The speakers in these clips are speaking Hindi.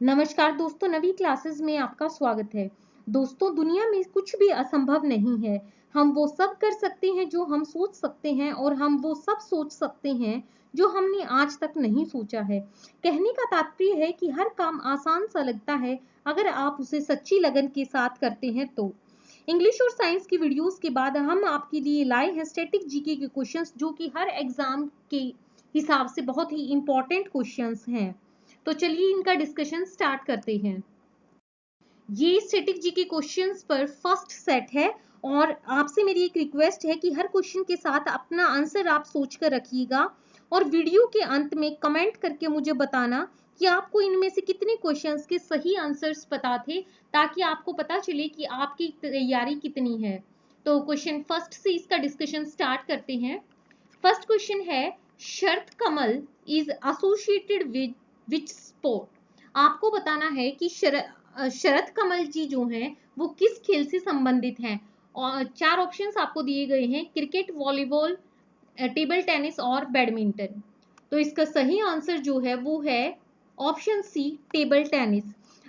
नमस्कार दोस्तों, नवी क्लासेस में आपका स्वागत है। दोस्तों, दुनिया में कुछ भी असंभव नहीं है। हम वो सब कर सकते हैं जो हम सोच सकते हैं और हम वो सब सोच सकते हैं जो हमने आज तक नहीं सोचा है। कहने का तात्पर्य है कि हर काम आसान सा लगता है अगर आप उसे सच्ची लगन के साथ करते हैं तो। इंग्लिश और साइंस की वीडियोस के बाद हम आपके लिए लाए हैं स्टैटिक जीके के क्वेश्चंस जो कि हर एग्जाम के हिसाब से बहुत ही इंपॉर्टेंट क्वेश्चंस हैं। तो चलिए इनका डिस्कशन स्टार्ट करते हैं। ये स्टैटिक जी के क्वेश्चंस पर फर्स्ट सेट है और आपसे मेरी एक रिक्वेस्ट है कि हर क्वेश्चन के साथ अपना आंसर आप सोच कर रखिएगा और वीडियो के अंत में कमेंट करके मुझे बताना कि आपको इनमें से कितने क्वेश्चंस के सही आंसर्स पता थे, ताकि आपको पता चले कि आपकी तैयारी कितनी है। तो क्वेश्चन फर्स्ट से इसका डिस्कशन स्टार्ट करते हैं। फर्स्ट क्वेश्चन है, Sharath Kamal is associated with which sport. आपको बताना है कि शरत कमल जी जो हैं वो किस खेल से संबंधित हैं। और चार ऑप्शंस आपको दिए गए हैं, क्रिकेट, वॉलीबॉल, टेबल टेनिस और बैडमिंटन। तो इसका सही आंसर जो है वो है option C, table tennis.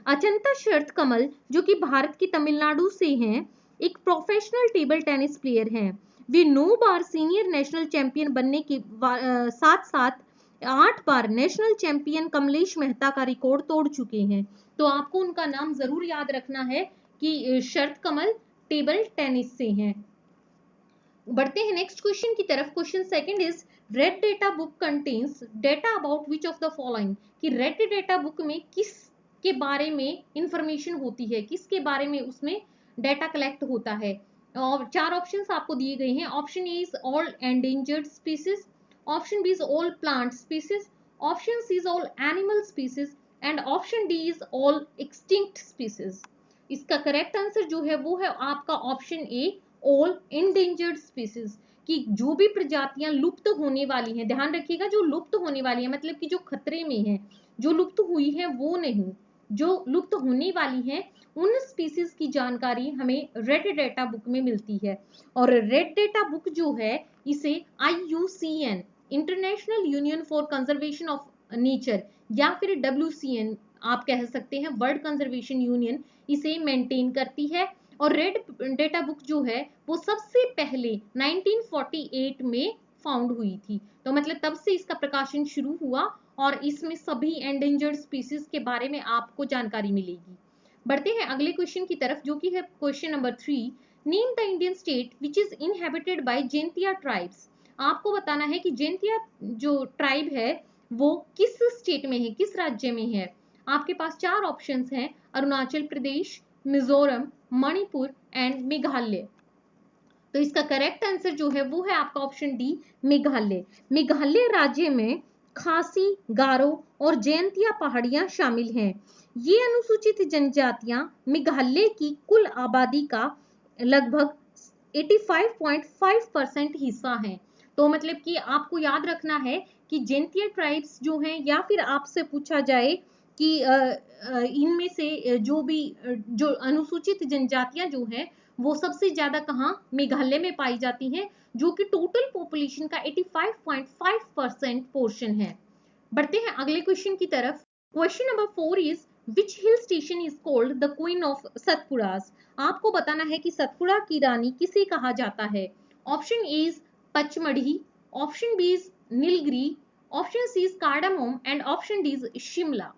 Achanta Sharath Kamal जो कि भारत की तमिलनाडु से हैं, एक प्रोफेशनल टेबल टेनिस प्लेयर हैं। वे 9 बार सीनियर नेशनल चैंपियन बनने के साथ साथ 8 बार नेशनल चैंपियन कमलेश मेहता का रिकॉर्ड तोड़ चुके हैं। तो आपको उनका नाम जरूर याद रखना है कि शरत कमल टेबल टेनिस से हैं। बढ़ते हैं नेक्स्ट क्वेश्चन की तरफ। Question second is, red data book contains data about which of the following. कि रेड डेटा बुक में किस के बारे में इंफॉर्मेशन होती है, किसके बारे में उसमें डेटा कलेक्ट होता है। और चार ऑप्शंस आपको दिए गए हैं। Option A is all endangered species, option B is all plant species, option C is all animal species and option D is all extinct species. इसका करेक्ट आंसर जो है वो है आपका option A, all endangered species. कि जो भी प्रजातियां लुप्त होने वाली हैं, ध्यान रखिएगा, जो लुप्त होने वाली है मतलब कि जो खतरे में है, जो लुप्त हुई है वो नहीं, जो लुप्त होने वाली है उन स्पीसीज की जानकारी हमें रेड डेटा बुक में मिलती है। और रेड डेटा बुक जो है इसे IUCN, international union for conservation of nature, या फिर WCN आप कह सकते हैं, वर्ल्ड कंजर्वेशन यूनियन, इसे मेंटेन करती है। और रेड डेटा बुक जो है वो सबसे पहले 1948 में फाउंड हुई थी। तो मतलब तब से इसका प्रकाशन शुरू हुआ और इसमें सभी एंडेंजर्ड स्पीसीज के बारे में आपको जानकारी मिलेगी। बढ़ते हैं अगले क्वेश्चन की तरफ जो कि है question number 3। Name the Indian state which is inhabited bye Jaintia tribes. आपको बताना है कि जैंतिया जो ट्राइब है वो किस स्टेट में है, किस राज्य में है। आपके पास चार ऑप्शंस हैं, अरुणाचल प्रदेश, मिजोरम, मणिपुर एंड मेघालय। तो इसका करेक्ट आंसर जो है वो है आपका ऑप्शन डी, मेघालय। मेघालय राज्य में खासी, गारो और जैंतिया पहाड़ियां शामिल हैं। ये अनुसूचित जनजातियां मेघालय की कुल आबादी का लगभग 85.5% हिस्सा हैं। तो मतलब कि आपको याद रखना है कि जैंतिया ट्राइब्स जो हैं, या फिर आपसे पूछा जाए कि इनमें से जो भी जो अनुसूचित जनजातियां जो हैं वो सबसे ज्यादा कहाँ, मेघालय में पाई जाती हैं, जो कि टोटल पॉपुलेशन का 85.5% पोर्शन है। बढ़ते हैं अगले क्वेश्चन की तरफ। Question number 4 is, which hill station is called the queen of Satpuras. आपको बताना है कि सतपुड़ा की रानी किसे कहा जाता है। Option A is Pachmarhi, option B is Nilgiri, option C is cardamom and option D is Shimla.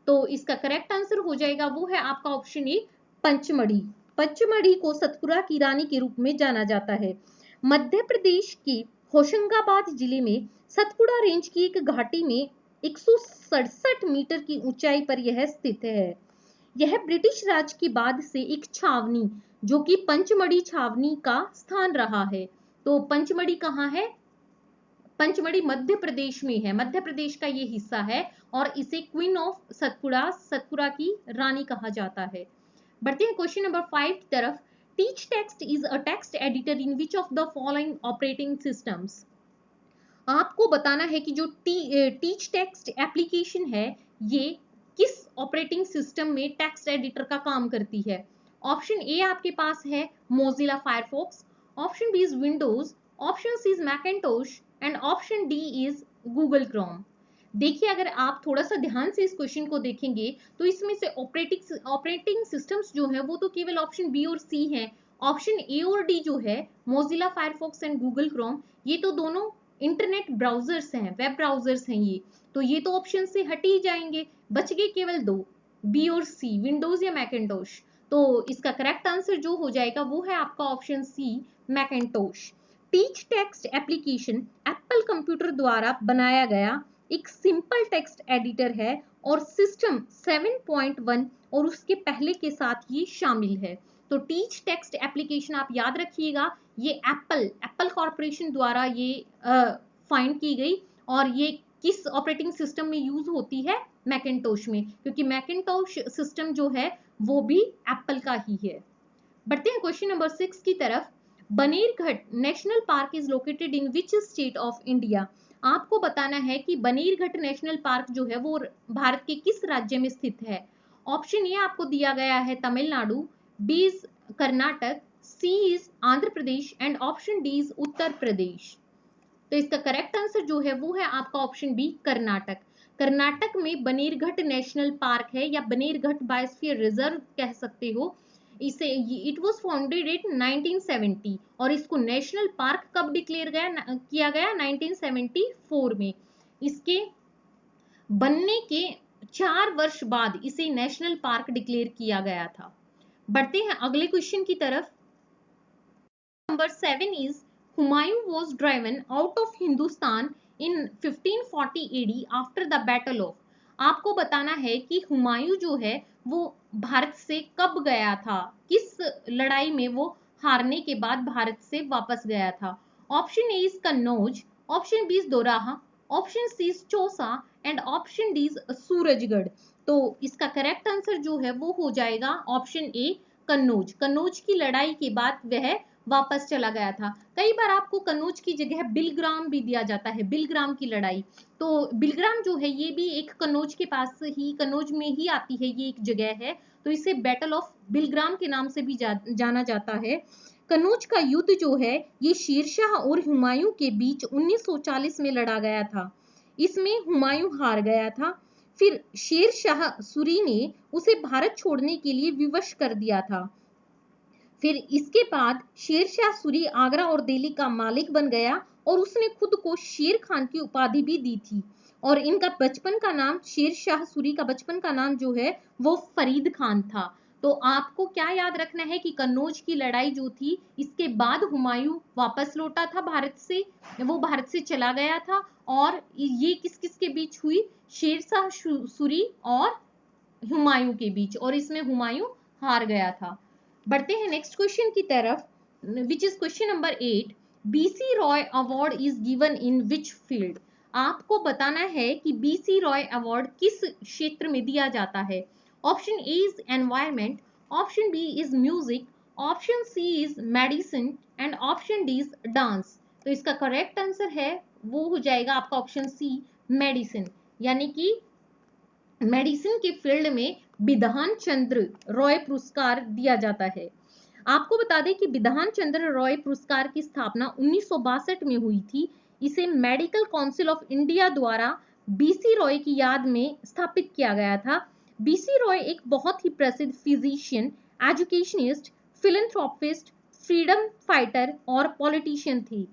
तो इसका करेक्ट आंसर हो जाएगा वो है आपका ऑप्शन ए, पंचमढ़ी। पंचमढ़ी को सतपुड़ा की रानी के रूप में जाना जाता है। मध्य प्रदेश के होशंगाबाद जिले में सतपुड़ा रेंज की एक घाटी में 167 मीटर की ऊंचाई पर यह स्थित है। यह ब्रिटिश राज के बाद से एक छावनी, जो कि पंचमढ़ी छावनी का स्थान रहा है। तो पंचमढ़ी कहाँ है? पंचमढ़ी मध्य प्रदेश में है, मध्य प्रदेश का ये हिस्सा है और इसे क्वीन ऑफ सतपुड़ा, सतपुड़ा की रानी कहा जाता है। बढ़ते हैं क्वेश्चन नंबर 5 की तरफ। Teach text is a text editor in which of the following operating systems. आपको बताना है कि जो टीच टेक्स्ट एप्लीकेशन है ये किस ऑपरेटिंग सिस्टम में टेक्स्ट एडिटर का काम करती है। ऑप्शन ए आपके पास है Mozilla Firefox, option B is Windows, option C is Macintosh and option D is Google Chrome. देखिए, अगर आप थोड़ा सा ध्यान से इस क्वेश्चन को देखेंगे तो इसमें से ऑपरेटिंग सिस्टम्स जो है वो तो केवल ऑप्शन बी और सी है। ऑप्शन ए और डी जो है, Mozilla Firefox and Google Chrome, ये तो दोनों इंटरनेट ब्राउजर्स हैं, वेब ब्राउजर्स हैं ये, तो ये तो ऑप्शन से हट ही जाएंगे। बच गए केवल दो, बी और सी, विंडोज या मैकिन्टोश। तो इसका करेक्ट आंसर जो हो जाएगा वो है आपका option C, Macintosh. TeachText application Apple computer द्वारा बनाया गया एक सिंपल टेक्स्ट एडिटर है और सिस्टम 7.1 और उसके पहले के साथ ये शामिल है। तो टीच टेक्स्ट एप्लीकेशन आप याद रखिएगा, ये एप्पल कॉर्पोरेशन द्वारा ये फाइंड की गई, और ये किस ऑपरेटिंग सिस्टम में यूज होती है, मैकिन्टोश में, क्योंकि मैकिन्टोश सिस्टम जो है वो भी एप्पल का ही है। बढ़ते हैं क्वेश्चन नंबर 6 की तरफ। Bannerghatta national park is located in which state of India. आपको बताना है कि बनेरघट नेशनल पार्क जो है वो भारत के किस राज्य में स्थित है। ऑप्शन ए आपको दिया गया है Tamil Nadu, B is Karnataka, C is Andhra Pradesh and option D is Uttar Pradesh. तो इसका करेक्ट आंसर जो है वो है आपका ऑप्शन बी, कर्नाटक। कर्नाटक में बनेरघट नेशनल पार्क है, या बनेरघट बायोस्फीयर रिजर्व कह सकते हो इसे। इट वाज फाउंडेड इन 1970 और इसको नेशनल पार्क कब डिक्लेयर किया गया, 1974 में। इसके बनने के 4 वर्ष बाद इसे नेशनल पार्क डिक्लेयर किया गया था। बढ़ते हैं अगले क्वेश्चन की तरफ। Number 7 is Humayun was driven out of Hindustan in 1540 AD after the Battle of। आपको बताना है कि हुमायूं जो है वो भारत से कब गया था, किस लड़ाई में वो हारने के बाद भारत से वापस गया था। Option A is Kannauj, option B is Doraha, option C is Chausa and option D is Surajgarh. तो इसका करेक्ट आंसर जो है वो हो जाएगा ऑप्शन ए, कन्नौज। कन्नौज की लड़ाई के बाद वह वापस चला गया था। कई बार आपको कन्नौज की जगह बिलग्राम भी दिया जाता है, बिलग्राम की लड़ाई। तो बिलग्राम जो है ये भी एक कन्नौज के पास ही, कन्नौज में ही आती है, ये एक जगह है, तो इसे बैटल ऑफ बिलग्राम के नाम से भी जाना जाता है। कन्नौज का युद्ध जो है ये शेरशाह और हुमायूं के बीच 1940 में लड़ा गया था। इसमें हुमायूं हार गया था, फिर शेरशाह सूरी ने उसे भारत छोड़ने के लिए विवश कर दिया था। फिर इसके बाद शेरशाह सूरी आगरा और दिल्ली का मालिक बन गया और उसने खुद को शेर खान की उपाधि भी दी थी। और इनका बचपन का नाम, शेरशाह सूरी का बचपन का नाम जो है वो फरीद खान था। तो आपको क्या याद रखना है कि कन्नौज की लड़ाई जो थी इसके बाद हुमायूं वापस लौटा था भारत से, वो भारत से चला गया था, और ये किस किस के बीच हुई, शेरशाह सूरी और हुमायूं के बीच, और इसमें हुमायूं हार गया था। बढ़ते हैं नेक्स्ट क्वेश्चन की तरफ, which is question number 8। BC Roy award is given in which field. आपको बताना है कि बीसी रॉय अवार्ड किस क्षेत्र में दिया जाता है। Option A is environment, option B is music, option C is medicine and option D is dance. तो इसका करेक्ट आंसर है वो हो जाएगा आपका ऑप्शन सी, मेडिसिन। यानी कि मेडिसिन के फील्ड में बिधान चंद्र रॉय पुरस्कार दिया जाता है। आपको बता दें कि बिधान चंद्र रॉय पुरस्कार की स्थापना 1962 में हुई थी। इसे मेडिकल काउंसिल ऑफ इंडिया द्वारा बीसी रॉय की याद में स्थापित किया गया था। बीसी रॉय एक बहुत ही प्रसिद्ध physician, educationist, philanthropist, freedom fighter और पॉलिटिशियन थी।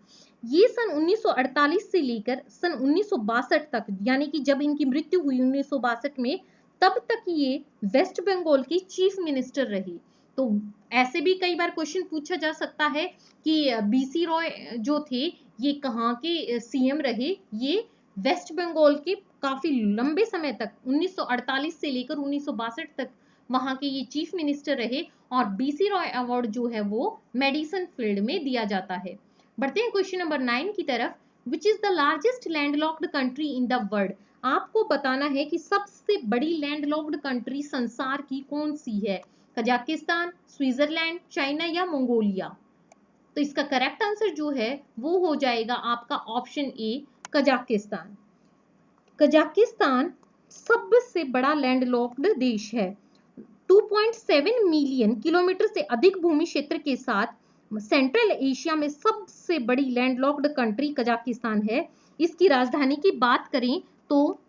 ये सन 1948 से लेकर सन 1962 तक, यानी कि जब इनकी मृत्यु हुई 1962 में, तब तक ये वेस्ट बंगाल की चीफ मिनिस्टर रही। तो ऐसे भी कई बार क्वेश्चन पूछा जा सकता है कि बीसी रॉय जो थे ये कहाँ के सीएम रहे। ये वेस्ट बंगाल के काफी लंबे समय तक 1948 से लेकर 1962 तक वहां के ये चीफ मिनिस्टर रहे, और बीसी रॉय अवार्ड जो है वो मेडिसिन फील्ड में दिया जाता है। बढ़ते हैं क्वेश्चन नंबर 9 की तरफ। Which is the largest landlocked country in the world. आपको बताना है कि सबसे बड़ी लैंडलॉक्ड कंट्री संसार की कौन सी है। कजाकिस्तान, स्विट्जरलैंड, चाइना या मंगोलिया। तो इसका करेक्ट आंसर जो है वो हो जाएगा आपका ऑप्शन ए, कजाकिस्तान। कजाकिस्तान सबसे बड़ा लैंडलॉक्ड देश है। 2.7 मिलियन किलोमीटर से अधिक भूमि क्षेत्र के साथ सेंट्रल एशिया में सबसे बड़ी लैंडलॉक्ड कंट्री कजाकिस्तान है। इसकी राजधानी की बात करें तो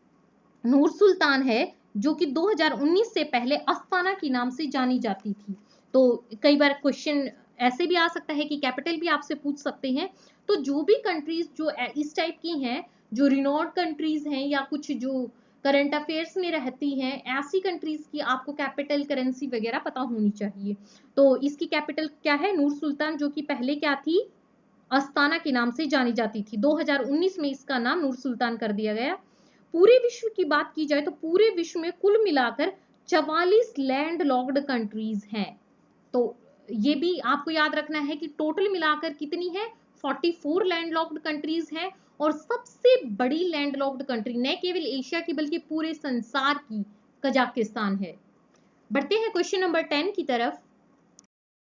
नूर सुल्तान है, जो कि 2019 से पहले अस्ताना के नाम से जानी जाती थी। तो कई बार क्वेश्चन ऐसे भी आ सकता है कि कैपिटल भी आपसे पूछ सकते हैं। तो जो भी कंट्रीज जो इस टाइप की हैं, जो रिनोड कंट्रीज हैं या कुछ जो करंट अफेयर्स में रहती हैं, ऐसी कंट्रीज की आपको कैपिटल, करेंसी वगैरह पता होनी चाहिए। तो इसकी कैपिटल क्या है? नूर सुल्तान, जो कि पहले क्या थी? अस्ताना के नाम से जानी जाती थी। 2019 में इसका नाम नूर सुल्तान कर दिया गया। पूरे विश्व की बात की जाए तो पूरे विश्व में कुल मिलाकर 44 लैंड लॉक्ड कंट्रीज हैं। तो ये भी आपको याद रखना है कि टोटल मिलाकर कितनी है? 44 लैंड लॉक्ड कंट्रीज हैं। और सबसे बड़ी लैंड लॉक्ड कंट्री न केवल एशिया की बल्कि पूरे संसार की कजाकिस्तान है। बढ़ते हैं क्वेश्चन नंबर 10 की तरफ।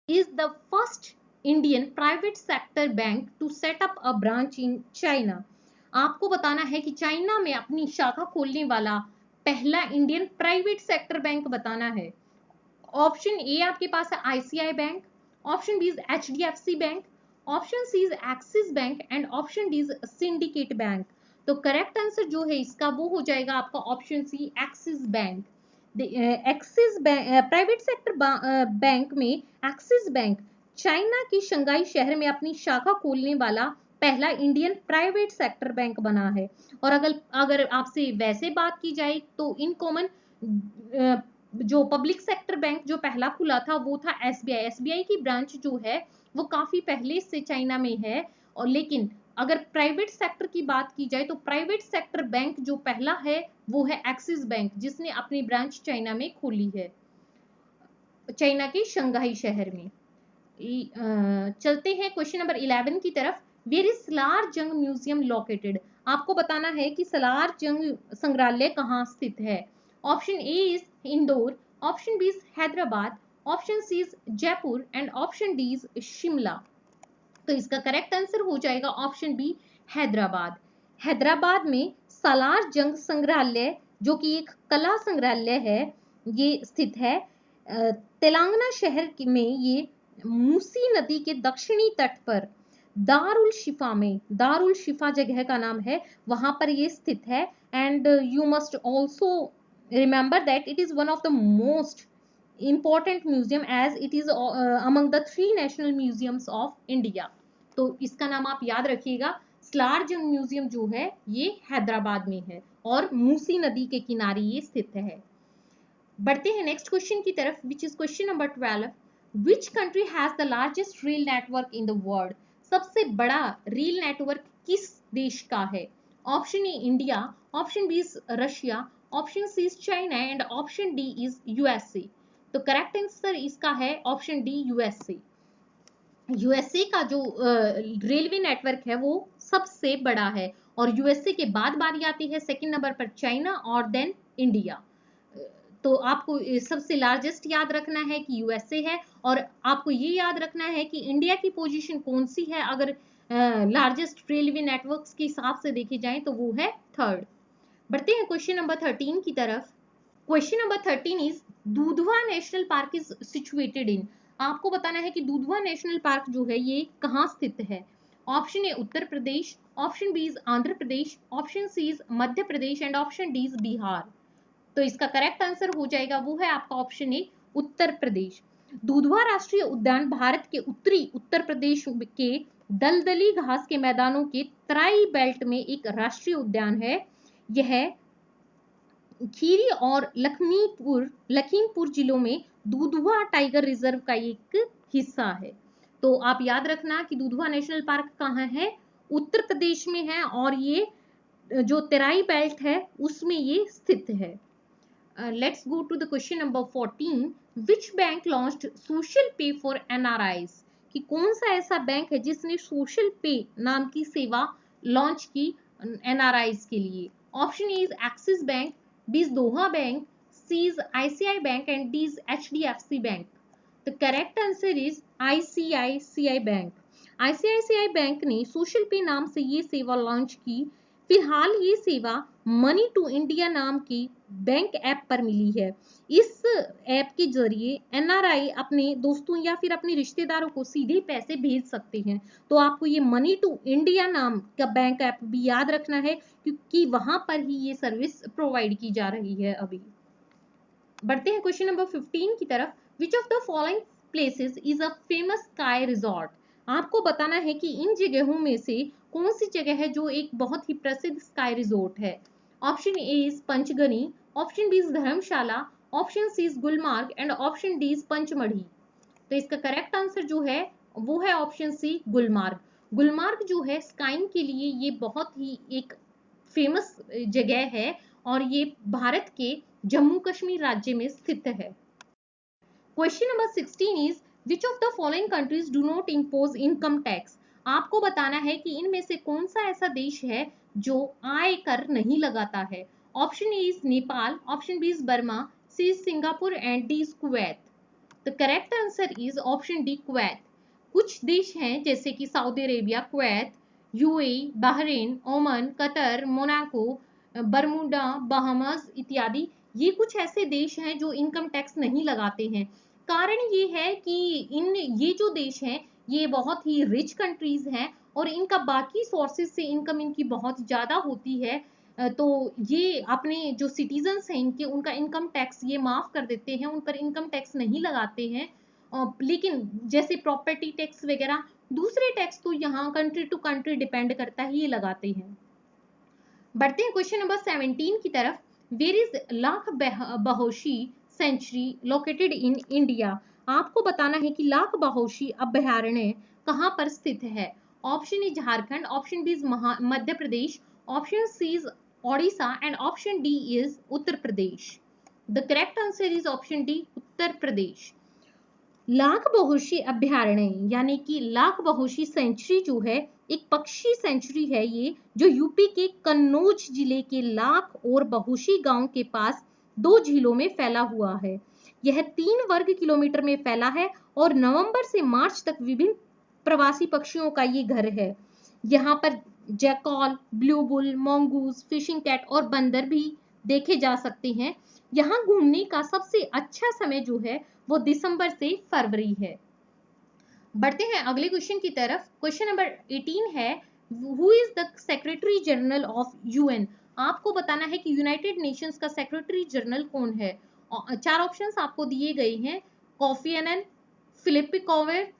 Is the first Indian private sector bank to set up a branch in China. आपको बताना है कि चाइना में अपनी शाखा खोलने वाला पहला इंडियन प्राइवेट सेक्टर बैंक बताना है। ऑप्शन ए आपके पास है ICI bank, option B is HDFC bank, option C is Axis bank and option D is Syndicate bank. तो करेक्ट आंसर जो है इसका वो हो जाएगा आपका option C, Axis bank. Axis bank private sector bank में एक्सिस बैंक चाइना की शंघाई शहर में अपनी शाखा खोलने वाला पहला इंडियन प्राइवेट सेक्टर बैंक बना है। और अगर आपसे वैसे बात की जाए तो इन कॉमन जो पब्लिक सेक्टर बैंक जो पहला खुला था वो था एसबीआई। एसबीआई की ब्रांच जो है वो काफी पहले से चाइना में है। और लेकिन अगर प्राइवेट सेक्टर की बात की जाए तो प्राइवेट सेक्टर बैंक जो पहला है वो है एक्सिस बैंक, जिसने अपनी ब्रांच चाइना में खोली है, चाइना के शंघाई शहर में। चलते हैं क्वेश्चन नंबर 11 की तरफ। वेयर इज सलार जंग म्यूजियम लोकेटेड। आपको बताना है कि सलार जंग संग्रहालय कहाँ स्थित है। Option A is Indore, option B is Hyderabad, option C is Jaipur and option D is Shimla. तो इसका करेक्ट आंसर हो जाएगा ऑप्शन बी, हैदराबाद। हैदराबाद में सालार जंग संग्रहालय, जो कि एक कला संग्रहालय है, ये स्थित है। तेलंगाना शहर में ये मूसी नदी के दक्षिणी तट पर दारुल शिफा में, दारुल शिफा जगह का नाम है, वहां पर ये स्थित है। And you must also remember that it is one of the most important museum as it is among the 3 national museums of India। तो इसका नाम आप याद रखिएगा। सलार जंग म्यूजियम जो है ये हैदराबाद में है और मूसी नदी के किनारे ये स्थित है। बढ़ते हैं नेक्स्ट क्वेश्चन की तरफ, which is question number 12। Which country has the largest rail network in the world. सबसे बड़ा रेल नेटवर्क किस देश का है। Option A India, option B is Russia, option C is China and option D is USA. तो करेक्ट आंसर इसका है ऑप्शन डी, यूएसए। यूएसए का जो रेलवे नेटवर्क है वो सबसे बड़ा है और यूएसए के बाद बारी आती है सेकंड नंबर पर चाइना और देन इंडिया। तो आपको सबसे लार्जेस्ट याद रखना है कि यूएसए है और आपको ये याद रखना है कि इंडिया की पोजीशन कौन सी है अगर लार्जेस्ट रेलवे नेटवर्क्स के हिसाब से देखे जाएं तो वो है थर्ड। बढ़ते हैं क्वेश्चन नंबर 13 की तरफ। Question number 13 is Dudhwa national park is situated in. आपको बताना है कि दुधवा नेशनल पार्क जो है ये कहाँ स्थित है। Option A Uttar Pradesh, option B is Andhra Pradesh, option C is Madhya Pradesh and option D is Bihar. तो इसका करेक्ट आंसर हो जाएगा वो है आपका ऑप्शन ए, उत्तर प्रदेश। दुधवा राष्ट्रीय उद्यान भारत के उत्तरी उत्तर प्रदेश के दलदली घास के मैदानों के तराई बेल्ट में एक राष्ट्रीय उद्यान है। यह खीरी और लखीमपुर जिलों में दुधवा टाइगर रिजर्व का एक हिस्सा है। तो आप याद रखना कि दुधवा नेशनल पार्क कहाँ है, उत्तर प्रदेश में है और ये जो तेराई बेल्ट है उसमें ये स्थित है। Let's go to the question number 14। Which bank launched social pay for NRIs. कि कौन सा ऐसा बैंक है जिसने सोशल पे नाम की सेवा लॉन्च की एनआरआईज के लिए। Option A is Axis bank, B is Doha bank, C is ICI bank and D is HDFC bank. The correct answer is ICICI bank. ICICI bank ने सोशल पे नाम से ये सेवा लॉन्च की। फिलहाल ये सेवा मनी टू इंडिया नाम की बैंक ऐप पर मिली है। इस ऐप के जरिए एनआरआई अपने दोस्तों या फिर अपने रिश्तेदारों को सीधे पैसे भेज सकते हैं। तो आपको ये मनी टू इंडिया नाम का बैंक ऐप भी याद रखना है, क्योंकि वहां पर ही ये सर्विस प्रोवाइड की जा रही है अभी। बढ़ते हैं क्वेश्चन नंबर 15 की तरफ। विच of the following places is a famous sky resort. आपको बताना है कि इन जगहों में से कौन सी जगह है जो एक बहुत ही प्रसिद्ध स्काई रिजॉर्ट है। Option A is Panchgani, option B is Dharamshala, option C is Gulmarg and option D is Panchmarhi. तो इसका करेक्ट आंसर जो है वो है ऑप्शन सी गुलमार्ग। गुलमार्ग जो है स्काइंग के लिए ये बहुत ही एक फेमस जगह है और ये भारत के जम्मू कश्मीर राज्य में स्थित है। Question number 16 is which of the following countries do not impose income tax. आपको बताना है कि इनमें से कौन सा ऐसा देश है जो आय कर नहीं लगाता है। Option A is Nepal, option B is Burma, C is Singapore and D is Kuwait. The correct answer is option D Kuwait. कुछ देश हैं जैसे कि Saudi Arabia, Kuwait, UAE, Bahrain, Oman, Qatar, Monaco, Bermuda, Bahamas इत्यादि, ये कुछ ऐसे देश हैं जो इनकम टैक्स नहीं लगाते हैं। कारण ये है कि ये जो देश हैं ये बहुत ही रिच कंट्रीज हैं और इनका बाकी सोर्सेज से इनकम इनकी बहुत ज्यादा होती है। तो ये अपने जो सिटीजन्स हैं इनके उनका इनकम टैक्स ये माफ कर देते हैं, उन पर इनकम टैक्स नहीं लगाते हैं। लेकिन जैसे प्रॉपर्टी टैक्स वगैरह दूसरे टैक्स तो यहाँ कंट्री टू कंट्री डिपेंड करता है, ये लगाते हैं। बढ़ते हैं क्वेश्चन नंबर 17 की तरफ। Where is Lakh Bahoshi sanctuary located in India. आपको बताना है कि लाख बहोशी अभयारण्य कहाँ पर स्थित है। Option A Jharkhand, option B is Madhya Pradesh, option C is Odisha and option D is Uttar Pradesh. The correct answer is option D Uttar Pradesh. Lakh Bahoshi अभयारण्य यानी कि लाख बहोशी सेंचुरी जो है एक पक्षी सेंचुरी है ये, जो यूपी के कन्नौज जिले के लाख और बहोशी गांव के पास 2 झीलों में फैला हुआ है। यह 3 वर्ग किलोमीटर में फैला है और नवंबर से मार्च तक विभिन्न प्रवासी पक्षियों का ये घर है। यहाँ पर jackal, blue bull, mongoose, fishing cat और बंदर भी देखे जा सकते हैं। यहाँ घूमने का सबसे अच्छा समय जो है वो दिसंबर से फरवरी है। बढ़ते हैं अगले क्वेश्चन की तरफ। क्वेश्चन नंबर 18 है who is the secretary general of UN. आपको बताना है कि यूनाइटेड नेशंस का सेक्रेटरी जनरल कौन है। 4 ऑप्शंस आपको दिए गए हैं, कॉफी एनन, फिलिप कोवेर,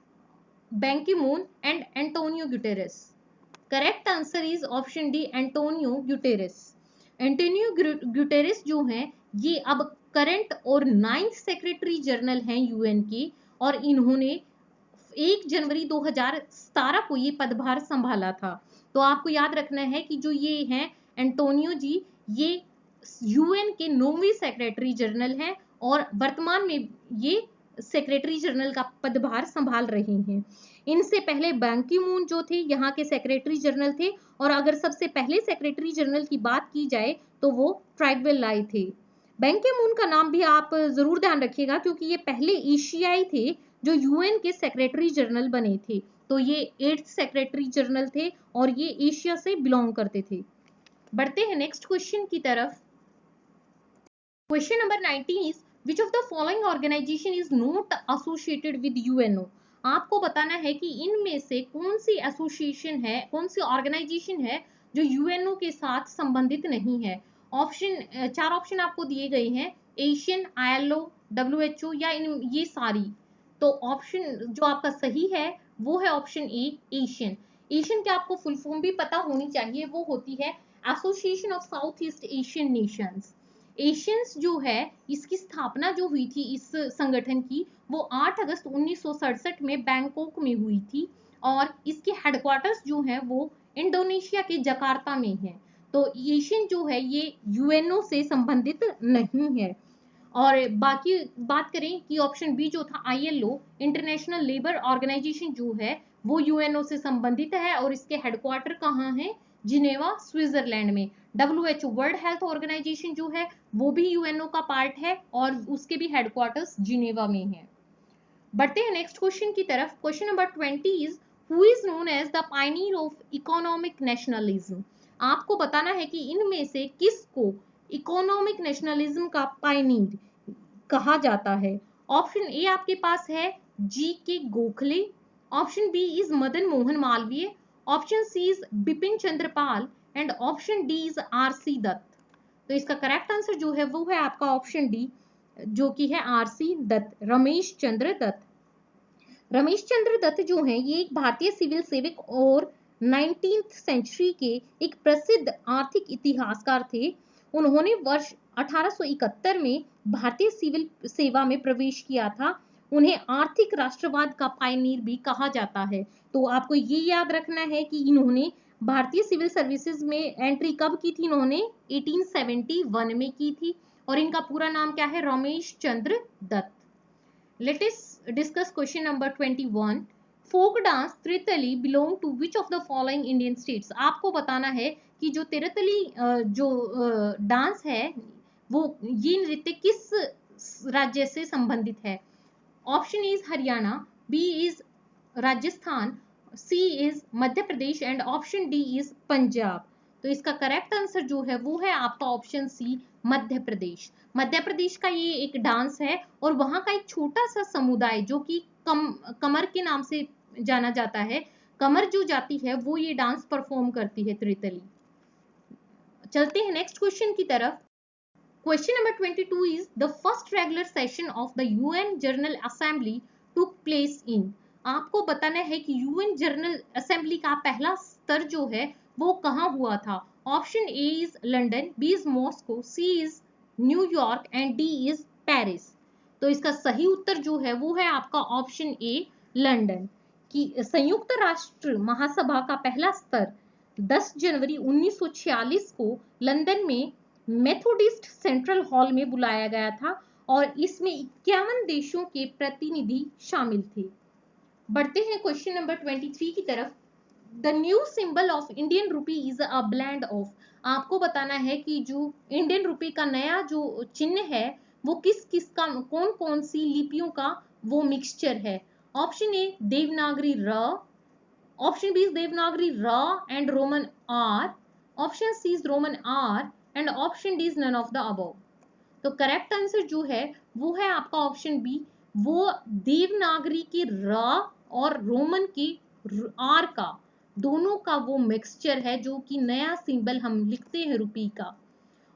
बैन की moon and Antonio Guterres. Correct answer is option D Antonio Guterres. Antonio Guterres जो हैं ये अब करंट और 9th सेक्रेटरी जनरल हैं यूएन के, और इन्होंने 1 जनवरी 2017 को ये पदभार संभाला था। तो आपको याद रखना है कि जो ये हैं एंटोनियो जी, ये यूएन के 9वीं सेक्रेटरी जनरल हैं और वर्तमान में ये सेक्रेटरी जनरल का पदभार संभाल रहे हैं। इनसे पहले बैन की मून जो थे यहाँ के सेक्रेटरी जनरल थे, और अगर सबसे पहले सेक्रेटरी जनरल की बात की जाए तो वो ट्राइगवेल लाई थे। बैन की मून का नाम भी आप जरूर ध्यान रखिएगा क्योंकि ये पहले एशियाई थे जो यूएन के सेक्रेटरी जनरल बने थे। तो ये 8th सेक्रेटरी जनरल थे और ये एशिया से बिलोंग करते थे। बढ़ते हैं नेक्स्ट क्वेश्चन की तरफ। Question number 19 is which of the following organisation is not associated with UNO. आपको बताना है कि इनमें से कौन सी एसोसिएशन है, कौन सी ऑर्गेनाइजेशन है जो यूएनओ के साथ संबंधित नहीं है। 4 ऑप्शन आपको दिए गए हैं, एशियन, आईएलओ, डब्ल्यूएचओ या ये सारी। तो ऑप्शन जो आपका सही है वो है ऑप्शन ए, एशियन। एशियन के आपको फुल फॉर्म भी पता होनी चाहिए, वो होती है association of south east Asian Nations. Asians जो है इसकी स्थापना जो हुई थी इस संगठन की वो 8 अगस्त 1967 में बैंकॉक में हुई थी, और इसके हेडक्वार्टर्स जो हैं वो इंडोनेशिया के जकार्ता में है। तो एशियन जो है ये यूएनओ से संबंधित नहीं है। और बाकी बात करें कि ऑप्शन बी जो था आईएलओ, इंटरनेशनल लेबर ऑर्गेनाइजेशन जो है वो यूएनओ से संबंधित है और इसके हेडक्वार्टर कहाँ है, जिनेवा स्विट्जरलैंड में। डब्ल्यूएचओ वर्ल्ड हेल्थ ऑर्गेनाइजेशन जो है वो भी यूएनओ का पार्ट है और उसके भी हेडक्वार्टर्स जिनेवा में है। बढ़ते हैं नेक्स्ट क्वेश्चन की तरफ। Question number 20 is who is known as the pioneer of economic nationalism. आपको बताना है कि इनमें से किसको इकोनॉमिक नेशनलिज्म का पायनीर कहा जाता है। ऑप्शन ए आपके पास है G K Gokhale, option B is Madan Mohan Malviya, option C is Bipin Chandrapal and option D is R C Dutt. तो इसका करेक्ट आंसर जो है वो है आपका ऑप्शन डी, जो कि है आरसी दत्त, रमेश चंद्र दत्त। रमेश चंद्र दत्त जो हैं ये एक भारतीय सिविल सेवक और 19th सेंचुरी के एक प्रसिद्ध आर्थिक इतिहासकार थे। उन्होंने वर्ष 1871 में भारतीय सिविल सेवा में प्रवेश किया था। उन्हें आर्थिक राष्ट्रवाद का पायनीर भी कहा जाता है। तो आपको ये याद रखना है कि इन्होंने भारतीय सिविल सर्विसेज में एंट्री कब की थी, इन्होंने 1871 में की थी। और इनका पूरा नाम क्या है, Ramesh Chandra Dutt. Let us discuss question number 21. Folk dance त्रितली belong to which of the following Indian states? आपको बताना है कि जो तिरतली जो डांस है वो ये नृत्य किस राज्य से संबंधित है। Option is Haryana, B is Rajasthan, C is Madhya Pradesh and option D is Punjab. तो इसका करेक्ट आंसर जो है वो है आपका ऑप्शन सी, मध्य प्रदेश। मध्य प्रदेश का ये एक डांस है और वहां का एक छोटा सा समुदाय जो कि कमर के नाम से जाना जाता है, कमर जो जाति है वो ये डांस परफॉर्म करती है त्रितली। चलते हैं नेक्स्ट क्वेश्चन की तरफ। Question number 22 is the first regular session of the UN General Assembly took place in. आपको बताना है कि UN General Assembly का पहला स्तर जो है वो कहाँ हुआ था। Option A is London, B is Moscow, C is New York and D is Paris. तो इसका सही उत्तर जो है वो है आपका ऑप्शन ए, लंदन। की संयुक्त राष्ट्र महासभा का पहला स्तर 10 जनवरी 1946 को लंदन में मेथोडिस्ट सेंट्रल हॉल में बुलाया गया था और इसमें 51 देशों के प्रतिनिधि शामिल थे। बढ़ते हैं क्वेश्चन नंबर 23 की तरफ। The new symbol of Indian rupee is a blend of. आपको बताना है कि जो इंडियन रूपी का नया जो चिन्ह है वो किस किस का, कौन कौन सी लिपियों का वो मिक्सचर है। ऑप्शन ए देवनागरी र, ऑप्शन बी इज देवनागरी र and Roman R, option C is Roman R and option D is none of the above. तो करेक्ट आंसर जो है वो है आपका ऑप्शन बी, वो देवनागरी के र और रोमन के आर का दोनों का वो मिक्सचर है जो कि नया सिंबल हम लिखते हैं रुपी का।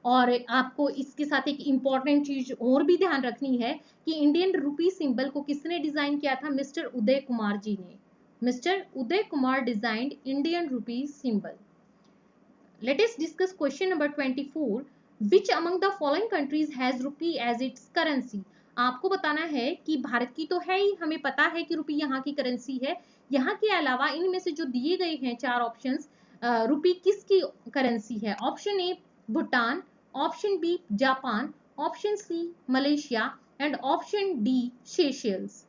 और आपको इसके साथ एक इंपॉर्टेंट चीज और भी ध्यान रखनी है कि इंडियन रुपी सिंबल को किसने डिजाइन किया था, मिस्टर उदय कुमार जी ने। Mister Uday Kumar designed Indian rupee symbol. Let us discuss question number 24. Which among the following countries has rupee as its currency? आपको बताना है कि भारत की तो है ही, हमें पता है कि रुपी यहाँ की करेंसी है। यहाँ के अलावा इनमें से जो दिए गए हैं चार ऑप्शंस, रुपी किसकी करेंसी है। Option A Bhutan, option B Japan, option C Malaysia and option D Seychelles.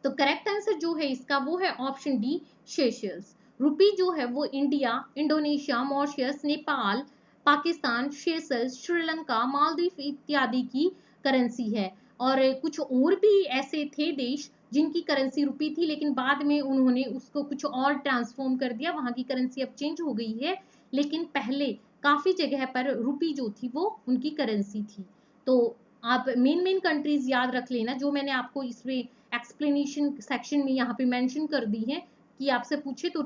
तो करेक्ट आंसर जो है इसका वो है ऑप्शन डी, सेशेल्स। रुपी जो है वो India, Indonesia, Mauritius, Nepal, Pakistan, Seychelles, Sri Lanka, Maldives इत्यादि की करेंसी है। और कुछ और भी ऐसे थे देश जिनकी करेंसी रुपी थी लेकिन बाद में उन्होंने उसको कुछ और ट्रांसफॉर्म कर दिया, वहां की करेंसी अब चेंज हो गई है, लेकिन पहले काफी जगह पर रुपी जो थी वो उनकी करेंसी थी। तो आप मेन कंट्रीज याद रख लेना जो मैंने आपको इसमें एक्सप्लेनेशन सेक्शन में यहाँ पे मेंशन कर दी है कि आपसे पूछे तो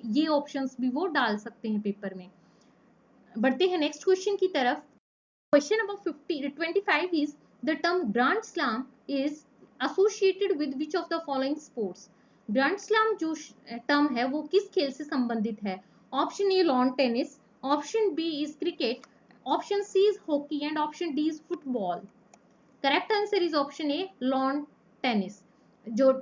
ये ऑप्शंस भी वो डाल सकते हैं पेपर में। बढ़ते हैं नेक्स्ट क्वेश्चन की तरफ। Question number 25 is the term grand slam is associated with which of the following sports. Grand slam जो टर्म है वो किस खेल से संबंधित है। Option A lawn tennis, option B is cricket, option C is hockey and option D is football. Correct answer is option A lawn tennis. जो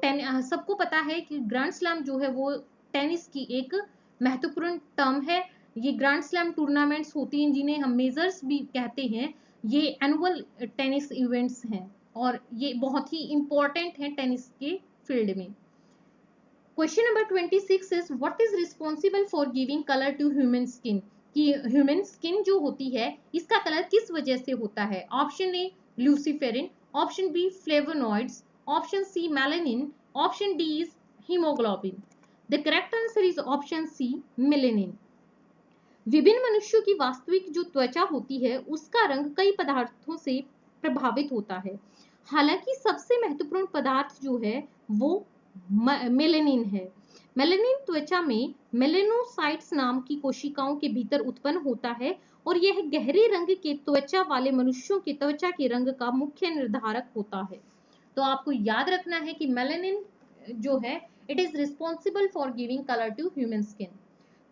सबको पता है कि ग्रैंड स्लैम जो है वो टेनिस की एक महत्वपूर्ण टर्म है। ये ग्रैंड स्लैम टूर्नामेंट्स होती हैं जिन्हें हम मेजर्स भी कहते हैं, ये एनुअल टेनिस इवेंट्स हैं और ये बहुत ही इंपॉर्टेंट है टेनिस के फील्ड में। Question number 26 is what is responsible for giving colour to human skin. कि ह्यूमन स्किन जो होती है इसका कलर किस वजह से होता है। Option A luciferin, option B flavonoids, option C melanin, option D is haemoglobin. The correct answer is option C melanin. विभिन्न मनुष्यों की वास्तविक जो त्वचा होती है उसका रंग कई पदार्थों से प्रभावित होता है। हालांकि सबसे महत्वपूर्ण पदार्थ जो है वो मेलेनिन है। मेलेनिन त्वचा में मेलेनोसाइट्स नाम की कोशिकाओं के भीतर उत्पन्न होता है और यह गहरे रंग के त्वचा वाले मनुष्यों की त्वचा के रंग का मुख्य निर्धारक होता है। तो आपको याद रखना है कि मेलेनिन जो है it is responsible for giving colour to human skin.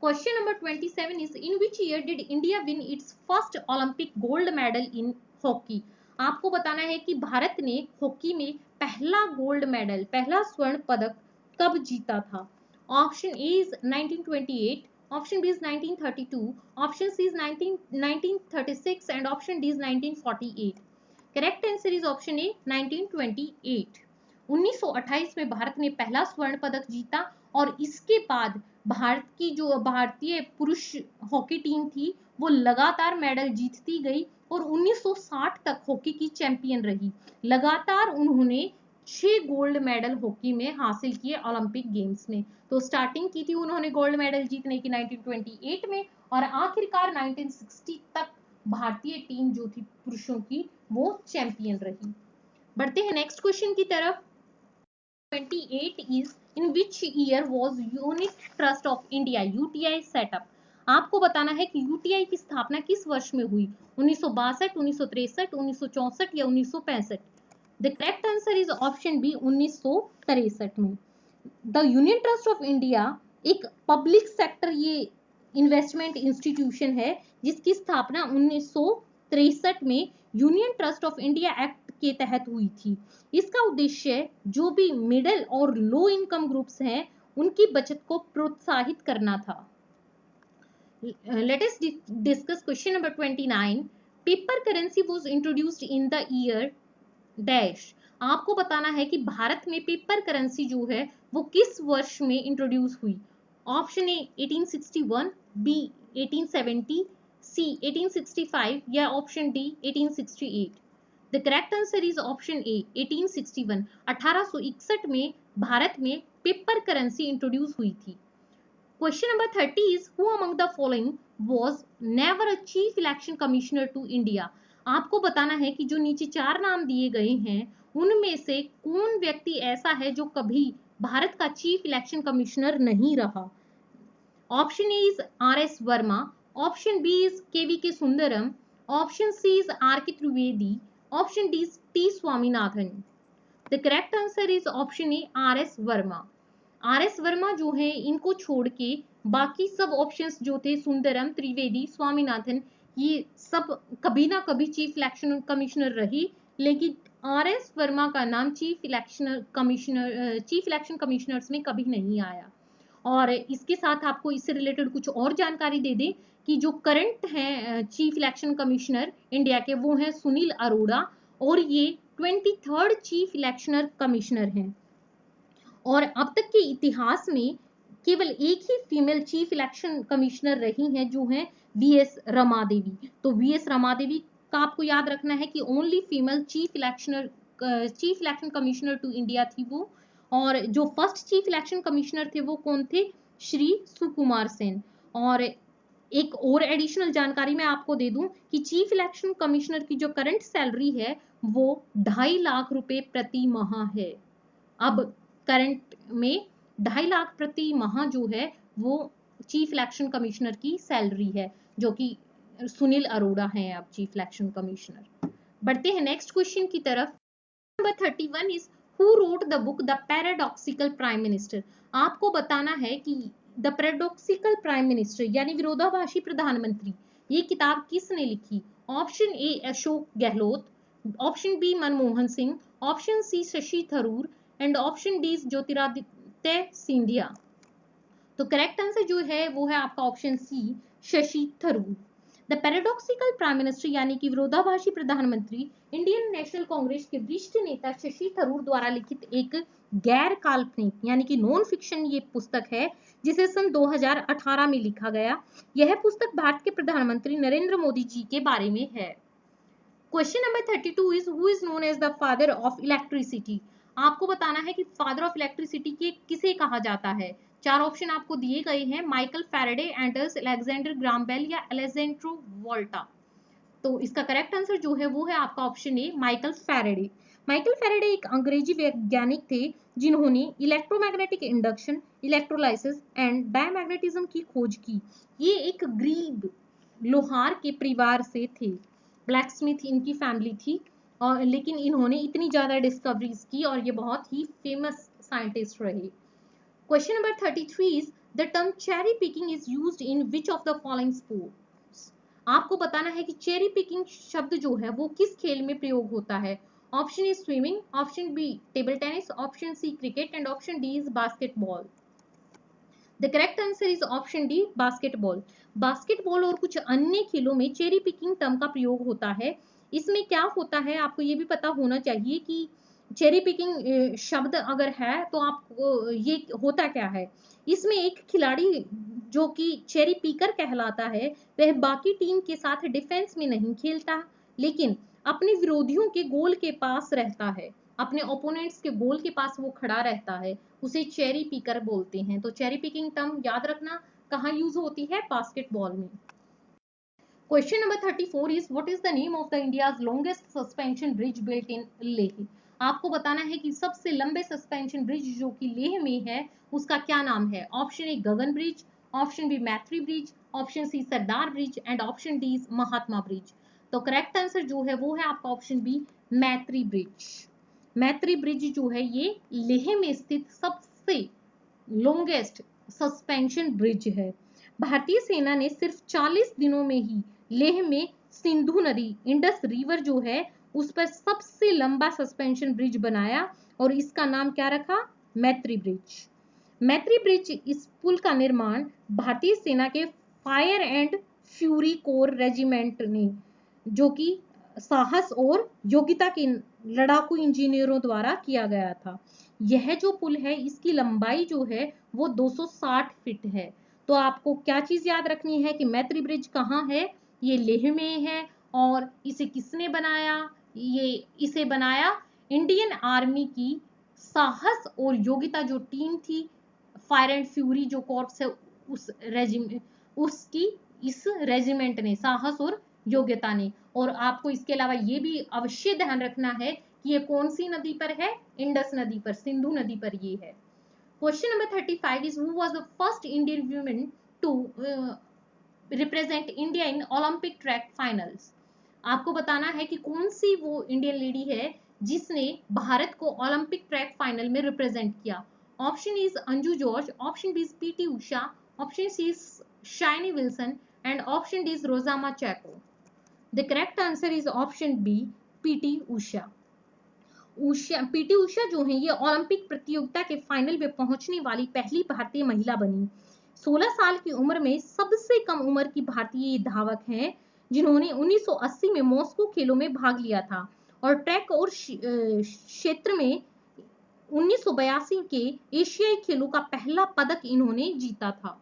Question number 27 is in which year did India win its first Olympic gold medal in hockey? आपको बताना है कि भारत ने हॉकी में पहला गोल्ड मेडल, पहला स्वर्ण पदक कब जीता था। Option A is 1928, option B is 1932, option C is 1936 and option D is 1948। Correct answer is option A 1928। 1928 में भारत ने पहला स्वर्ण पदक जीता और इसके बाद भारत की जो भारतीय पुरुष हॉकी टीम थी वो लगातार मेडल जीतती गई और 1960 तक हॉकी की चैंपियन रही। लगातार उन्होंने 6 गोल्ड मेडल हॉकी में हासिल किए ओलंपिक गेम्स में। तो स्टार्टिंग की थी उन्होंने गोल्ड मेडल जीतने की 1928 में और आखिरकार 1960 तक भारतीय टीम जो थी पुरुषों की वो चैंपियन रही। बढ़ते हैं नेक्स्ट क्वेश्चन की तरफ। 28 is in which year was Unit Trust of India UTI set up? आपको बताना है कि यूटीआई की स्थापना किस वर्ष में हुई, 1962, 1963, 1964 या 1965। The correct answer is option B 1963 में। The Union Trust of India एक पब्लिक सेक्टर ये इन्वेस्टमेंट इंस्टीट्यूशन है जिसकी स्थापना 1963 में Union Trust of India Act के तहत हुई थी। इसका उद्देश्य जो भी मिडिल और लो इनकम ग्रुप्स हैं उनकी बचत को प्रोत्साहित करना था। Let us discuss question number 29. Paper currency was introduced in the year dash. आपको बताना है कि भारत में पेपर करेंसी जो है वो किस वर्ष में इंट्रोड्यूस हुई। ऑप्शन ए 1861, बी 1870, सी 1865 या option D 1868। The correct answer is option ए 1861। 1861 में भारत में पेपर करेंसी इंट्रोड्यूस हुई थी। Question number 30 is who among the following was never a chief election commissioner to India? आपको बताना है कि जो नीचे 4 नाम दिए गए हैं उनमें से कौन व्यक्ति ऐसा है जो कभी भारत का चीफ इलेक्शन कमिश्नर नहीं रहा। Option A is R S Verma, option B is K Sundaram, option C is R K Trivedi, option D is T Swaminathan. The correct answer is option A R S Verma. R S Verma जो है इनको छोड़ के बाकी सब ऑप्शंस जो थे सुंदरम, त्रिवेदी, स्वामीनाथन ये सब कभी ना कभी चीफ इलेक्शन कमिश्नर रही, लेकिन आर एस वर्मा का नाम चीफ इलेक्शन कमिश्नर्स में कभी नहीं आया। और इसके साथ आपको इससे रिलेटेड कुछ और जानकारी दे दें कि जो करंट हैं चीफ इलेक्शन कमिश्नर इंडिया के वो हैं सुनील अरोड़ा और ये 23rd चीफ इलेक्शनर कमिश्नर हैं। और अब तक के इतिहास में केवल एक ही फीमेल चीफ इलेक्शन कमिश्नर रही हैं जो हैं वीएस रमा देवी। तो वीएस रमा देवी का आपको याद रखना है कि only female chief election commissioner to India थी वो। और जो फर्स्ट चीफ इलेक्शन कमिश्नर थे वो कौन थे, श्री सुकुमार सेन। और एक और एडिशनल जानकारी मैं आपको दे दूं कि चीफ इलेक्शन कमिश्नर की जो करंट सैलरी है वो 2.5 लाख रुपए प्रति माह है। अब करंट में 2.5 लाख प्रति माह जो है वो चीफ इलेक्शन कमिश्नर की सैलरी है, जो कि सुनील अरोड़ा हैं अब चीफ इलेक्शन कमिश्नर। बढ़ते हैं नेक्स्ट क्वेश्चन की तरफ। Number 31 is who wrote the book the paradoxical prime minister. आपको बताना है कि द पैराडॉक्सिकल प्राइम मिनिस्टर यानी विरोधाभासी प्रधानमंत्री ये किताब किसने लिखी। Option A Ashok Gehlot, option B Manmohan Singh, option C Shashi Tharoor and option D Jyotiraditya Scindia. तो करेक्ट आंसर जो है वो है आपका option C Shashi Tharoor. The paradoxical prime minister यानी कि विरोधाभासी प्रधानमंत्री इंडियन नेशनल कांग्रेस के वरिष्ठ नेता शशि थरूर द्वारा लिखित एक गैर काल्पनिक यानी कि नॉन फिक्शन ये पुस्तक है जिसे सन 2018 में लिखा गया। यह पुस्तक भारत के प्रधानमंत्री नरेंद्र मोदी जी के बारे में है। Question number 32 is who is known as the father of electricity. आपको बताना है कि फादर ऑफ इलेक्ट्रिसिटी के किसे कहा जाता है। चार ऑप्शन आपको दिए गए हैं, Michael Faraday, Anders, Alexander Graham Bell या अलेजेंड्रो वोल्टा। तो इसका करेक्ट आंसर जो है वो है आपका ऑप्शन ए, माइकल फैराडे। माइकल फैराडे एक अंग्रेजी वैज्ञानिक थे जिन्होंने electromagnetic induction, electrolysis and diamagnetism की खोज की। ये एक गरीब लोहार के परिवार से थे, ब्लैक स्मिथ इनकी फैमिली थी, और लेकिन इन्होंने इतनी ज्यादा डिस्कवरीज की और ये बहुत ही फेमस साइंटिस्ट रहे। Question number 33 is the term cherry picking is used in which of the following sports. आपको बताना है कि चेरी पिकिंग शब्द जो है वो किस खेल में प्रयोग होता है। Option A swimming, option B table tennis, option C cricket and option D is basketball. The correct answer is option D, basketball. Basketball और कुछ अन्य खेलों में चेरी पिकिंग टर्म का प्रयोग होता है। इसमें क्या होता है आपको ये भी पता होना चाहिए कि चेरी पिकिंग शब्द अगर है तो आपको ये होता क्या है। इसमें एक खिलाड़ी जो कि चेरी पिकर कहलाता है वह बाकी टीम के साथ डिफेंस में नहीं खेलता, लेकिन अपने विरोधियों के गोल के पास रहता है, अपने ओपोनेंट्स के गोल के पास वो खड़ा रहता है, उसे चेरी पिकर बोलते हैं। तो चेरी पिकिंग टर्म याद रखना कहाँ यूज होती है, बास्केटबॉल में। Question number 34 is what is the name of the India's longest suspension bridge built in Leh. आपको बताना है कि सबसे लंबे सस्पेंशन ब्रिज जो कि लेह में है उसका क्या नाम है। Option A Gagan bridge, option B Maitri bridge, option C Sardar bridge and option D Mahatma bridge. तो करेक्ट आंसर जो है वो है आपका option B, Maitri bridge. Maitri bridge जो है ये लेह में स्थित सबसे लॉन्गेस्ट सस्पेंशन ब्रिज है। भारतीय सेना ने सिर्फ 40 दिनों में ही लेह में सिंधु नदी, इंडस रिवर जो है उस पर सबसे लंबा सस्पेंशन ब्रिज बनाया और इसका नाम क्या रखा, मैत्री ब्रिज। मैत्री ब्रिज, इस पुल का निर्माण भारतीय सेना के fire and fury core regiment ने, जो कि साहस और योग्यता के लड़ाकू इंजीनियरों द्वारा किया गया था। यह जो पुल है इसकी लंबाई जो है वो 260 फीट है। तो आपको क्या चीज याद रखनी है कि मैत्री ब्रिज कहाँ है, ये लेह में है। और इसे किसने बनाया, ये इसे बनाया इंडियन आर्मी की साहस और योग्यता जो टीम थी, फायर एंड फ्यूरी जो कॉर्प्स है उस रेजिमेंट, उसकी इस रेजिमेंट ने, साहस और योग्यता ने। और आपको इसके अलावा ये भी अवश्य ध्यान रखना है कि ये कौन सी नदी पर है, इंडस नदी पर, सिंधु नदी पर ये है। Question number 35 is who was the first Indian woman to represent India in Olympic track finals। आपको बताना है कि कौन सी वो इंडियन लेडी है जिसने भारत को ओलंपिक ट्रैक फाइनल में रिप्रेजेंट किया। Option is Anju George, option B is PT Usha, option C is Shiny Wilson and option D is Rosamma Chacko. The correct answer is option B, PT Usha. PT Usha जो है ये ओलंपिक प्रतियोगिता के फाइनल में पहुंचने वाली पहली भारतीय महिला बनी। 16 साल की उम्र में सबसे कम उम्र की भारतीय धावक हैं जिन्होंने 1980 में मॉस्को खेलों में भाग लिया था और ट्रैक और क्षेत्र में 1982 के एशियाई खेलों का पहला पदक इन्होंने जीता था।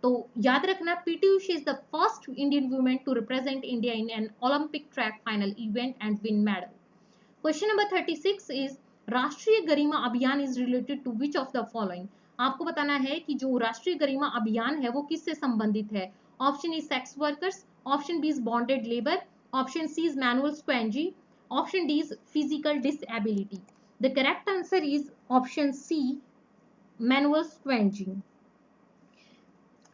तो याद रखना, P T Usha is the first Indian women to represent India in an Olympic track final event and win medal. Question number 36 is राष्ट्रीय गरिमा अभियान is related to which of the following. आपको बताना है कि जो राष्ट्रीय गरिमा अभियान है वो किससे संबंधित है। Option is sex workers, option B is bonded labour, option C is manual scavenging, option D is physical disability. The correct answer is option C, manual scavenging.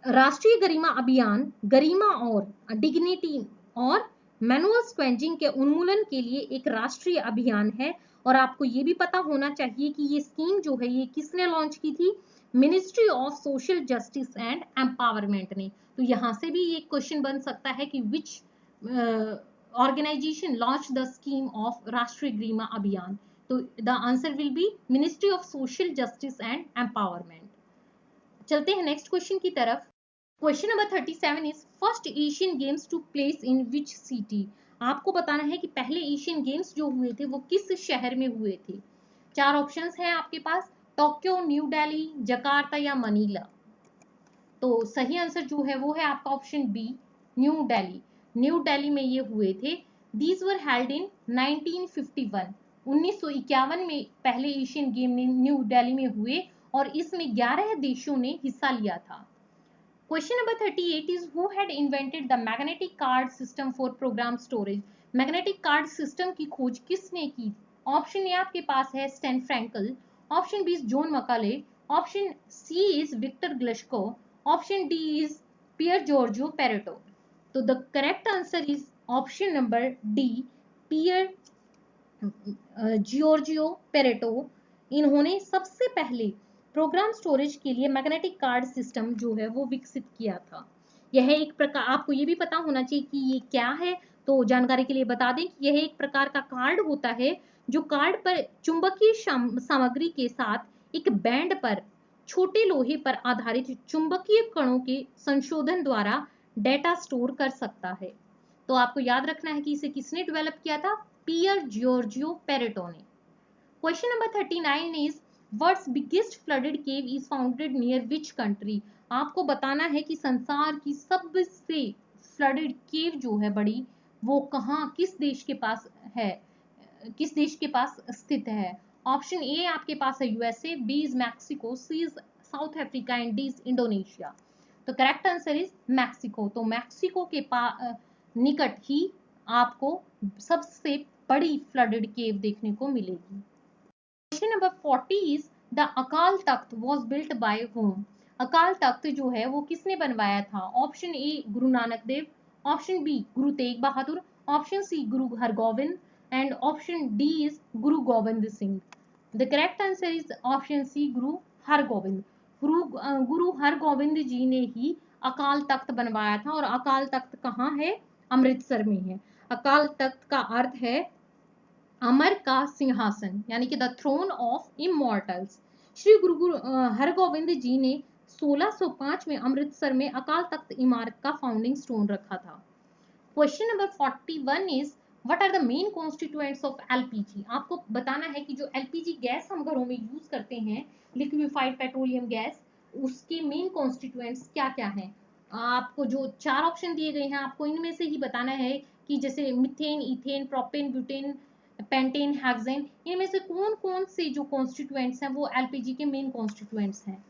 Rashtriya गरिमा अभियान गरिमा और डिग्निटी और मैनुअल स्क्वेंजिंग के उन्मूलन के लिए एक राष्ट्रीय अभियान है। और आपको ये भी पता होना चाहिए कि ये स्कीम जो है ये किसने लॉन्च की थी, ministry of social justice and empowerment ने। तो यहां से भी ये क्वेश्चन बन सकता है कि which organisation launch the scheme of Rashtriya गरिमा अभियान। तो the answer will be ministry of social justice and empowerment. चलते हैं नेक्स्ट क्वेश्चन की तरफ। Question number 37 is first Asian games to place in which city. आपको बताना है कि पहले एशियन गेम्स जो हुए थे वो किस शहर में हुए थे। चार ऑप्शंस हैं आपके पास, टोक्यो, न्यू दिल्ली, जकार्ता या मनीला। तो सही आंसर जो है वो है आपका ऑप्शन बी, न्यू दिल्ली। न्यू दिल्ली में ये हुए थे। These were held in 1951। 1951 में पहले एशियन गेम न्यू दिल्ली में हुए और इसमें 11 देशों ने हिस्सा लिया था। Question number 38 is who had invented the magnetic card system for program storage. Magnetic card system की खोज किसने की? ऑप्शन ए आपके पास है Stan Frankel, option B is John Mauchly, option C is Victor Glushkov, option D is Pier Giorgio Perotto. So the correct answer is option number D, Pier Giorgio Perotto. इन्होंने सबसे पहले प्रोग्राम स्टोरेज के लिए मैग्नेटिक कार्ड सिस्टम जो है वो विकसित किया था। यह एक प्रकार, आपको ये भी पता होना चाहिए कि ये क्या है, तो जानकारी के लिए बता दें कि यह एक प्रकार का कार्ड होता है जो कार्ड पर चुंबकीय सामग्री के साथ एक बैंड पर छोटे लोहे पर आधारित चुंबकीय कणों के संशोधन द्वारा डेटा स्टोर कर सकता है। तो आपको याद रखना है कि इसे किसने डेवलप किया था? पियर जियोर्जियो पेरेटो ने। Question number 39 is world's biggest flooded cave is founded near which country. आपको बताना है कि संसार की सबसे फ्लडेड केव जो है बड़ी, वो कहाँ, किस देश के पास है, किस देश के पास स्थित है? ऑप्शन ए आपके पास है USA, B is Mexico, C is South Africa and D is Indonesia. तो करेक्ट आंसर इज मैक्सिको। तो मैक्सिको के निकट ही आपको सबसे बड़ी फ्लडेड केव देखने को मिलेगी। Question number 40 is the Akal Takht was built by home. Akal Takht जो है वो किसने बनवाया था? Option A Guru Nanak Dev, option B Guru Tegh Bahadur, option C Guru Hargobind and option D is Guru Gobind Singh. The correct answer is option C Guru Hargobind. गुरु हरगोविंद जी ने ही अकाल तख्त बनवाया था, और अकाल तख्त कहाँ है? अमृतसर में है। अकाल तख्त का अर्थ है अमर का सिंहासन, यानी कि the throne of immortals. Shri Guru Hargobind जी ने 1605 में अमृतसर में अकाल तख्त इमारत का फाउंडिंग स्टोन रखा था। Question number 41 is what are the main constituents of LPG. आपको बताना है कि जो एलपीजी गैस हम घरों में यूज करते हैं, लिक्विफाइड पेट्रोलियम गैस, उसके मेन कॉन्स्टिट्यूएंट्स क्या क्या हैं? आपको जो 4 ऑप्शन दिए गए हैं, आपको इनमें से ही बताना है कि जैसे methane, ethane, propane, butane, pentane, hexane, इनमें से कौन कौन से जो कॉन्स्टिट्यूएंट्स हैं वो एलपीजी के मेन कॉन्स्टिट्यूएंट्स हैं।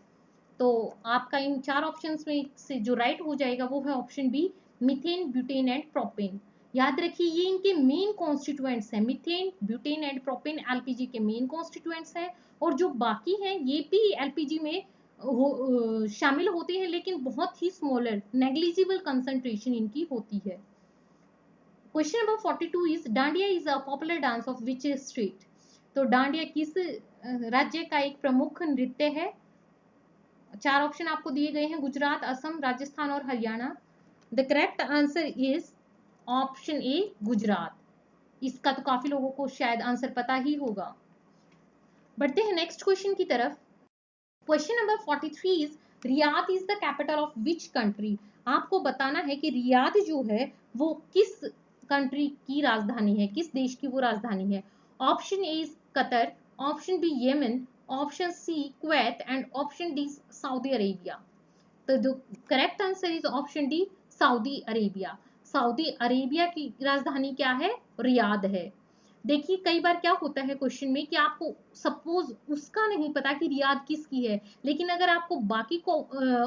तो आपका इन 4 ऑप्शंस में से जो राइट हो जाएगा वो है option B, methane, butane and propane. याद रखिए ये इनके मेन कॉन्स्टिट्यूएंट्स हैं। Methane, butane and propane LPG के मेन कॉन्स्टिट्यूएंट्स हैं, और जो बाकी हैं ये भी एलपीजी में शामिल होते हैं, लेकिन बहुत ही स्मॉलर, नेग्लिजिबल कंसंट्रेशन इनकी होती है। Question number 42 is dandiya is a popular dance of which state. तो डांडिया किस राज्य का एक प्रमुख नृत्य है? 4 ऑप्शन आपको दिए गए हैं, गुजरात, असम, राजस्थान और Haryana. The correct answer is option A, Gujarat. इसका तो काफी लोगों को शायद आंसर पता ही होगा। बढ़ते हैं नेक्स्ट क्वेश्चन की तरफ। Question number 43 is Riyadh is the capital of which country. आपको बताना है कि रियाद जो है वो किस कंट्री की राजधानी है, किस देश की वो राजधानी है। Option A is Qatar, option B Yemen, option C Kuwait and option D Saudi Arabia. तो जो correct answer is option D, Saudi Arabia. Saudi Arabia की राजधानी क्या है? रियाद है। देखिए कई बार क्या होता है क्वेश्चन में कि आपको सपोज उसका नहीं पता कि रियाद किसकी है, लेकिन अगर आपको बाकी को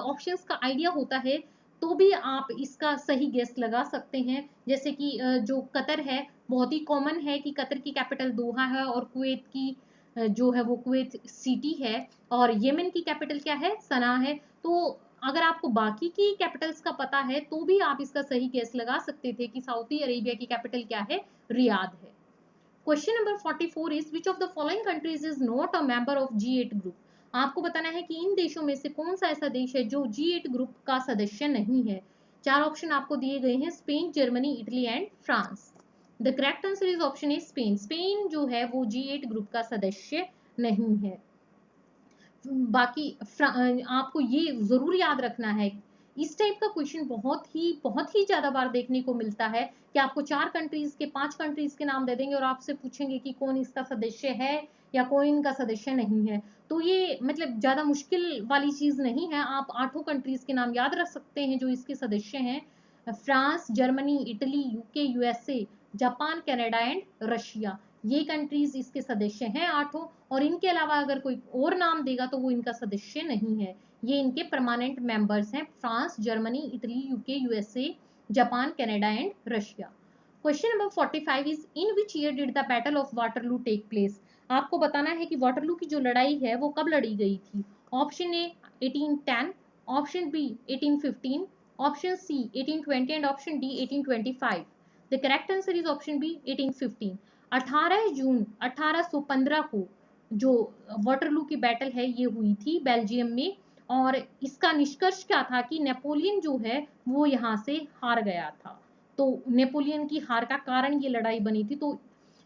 ऑप्शंस का आइडिया होता है तो भी आप इसका सही गेस लगा सकते हैं। जैसे कि जो कतर है, बहुत ही कॉमन है कि कतर की कैपिटल दोहा है, और कुवैत की जो है वो कुवैत सिटी है, और यमन की कैपिटल क्या है? सना है। तो अगर आपको बाकी की कैपिटल्स का पता है तो भी आप इसका सही गेस लगा सकते थे कि सऊदी अरेबिया की कैपिटल क्या है? रियाद है। Question number 44 is which of the following countries is not a member of G8 group. आपको बताना है कि इन देशों में से कौन सा ऐसा देश है जो G8 ग्रुप का सदस्य नहीं है। 4 ऑप्शन आपको दिए गए हैं, Spain, Germany, Italy and France. The correct answer is option A, Spain. Spain जो है वो G8 ग्रुप का सदस्य नहीं है। बाकी आपको ये जरूर याद रखना है, इस टाइप का क्वेश्चन बहुत ही ज्यादा बार देखने को मिलता है कि आपको 4 कंट्रीज के 5 कंट्रीज के नाम दे देंगे और आपसे पूछेंगे कि कौन इसका सदस्य है या कौन इनका सदस्य नहीं है। तो ये मतलब ज्यादा मुश्किल वाली चीज नहीं है, आप 8 कंट्रीज के नाम याद रख सकते हैं जो इसके सदस्य हैं। France, Germany, Italy, UK, USA, Japan, Canada and Russia. ये कंट्रीज इसके सदस्य हैं 8, और इनके अलावा अगर कोई और नाम देगा तो वो इनका सदस्य नहीं है। ये इनके परमानेंट मेंबर्स हैं, France, Germany, Italy, UK, USA, Japan, Canada and Russia. Question number 45 is in which year did the battle of Waterloo take place. आपको बताना है कि वाटरलू की जो लड़ाई है वो कब लड़ी गई थी। Option A 1810, option B 1815, option C 1820 and option D 1825। The correct answer is option B 1815। 18 जून 1815 को जो वाटरलू की बैटल है ये हुई थी बेल्जियम में, और इसका निष्कर्ष क्या था कि नेपोलियन जो है वो यहाँ से हार गया था। तो नेपोलियन की हार का कारण ये लड़ाई बनी थी। तो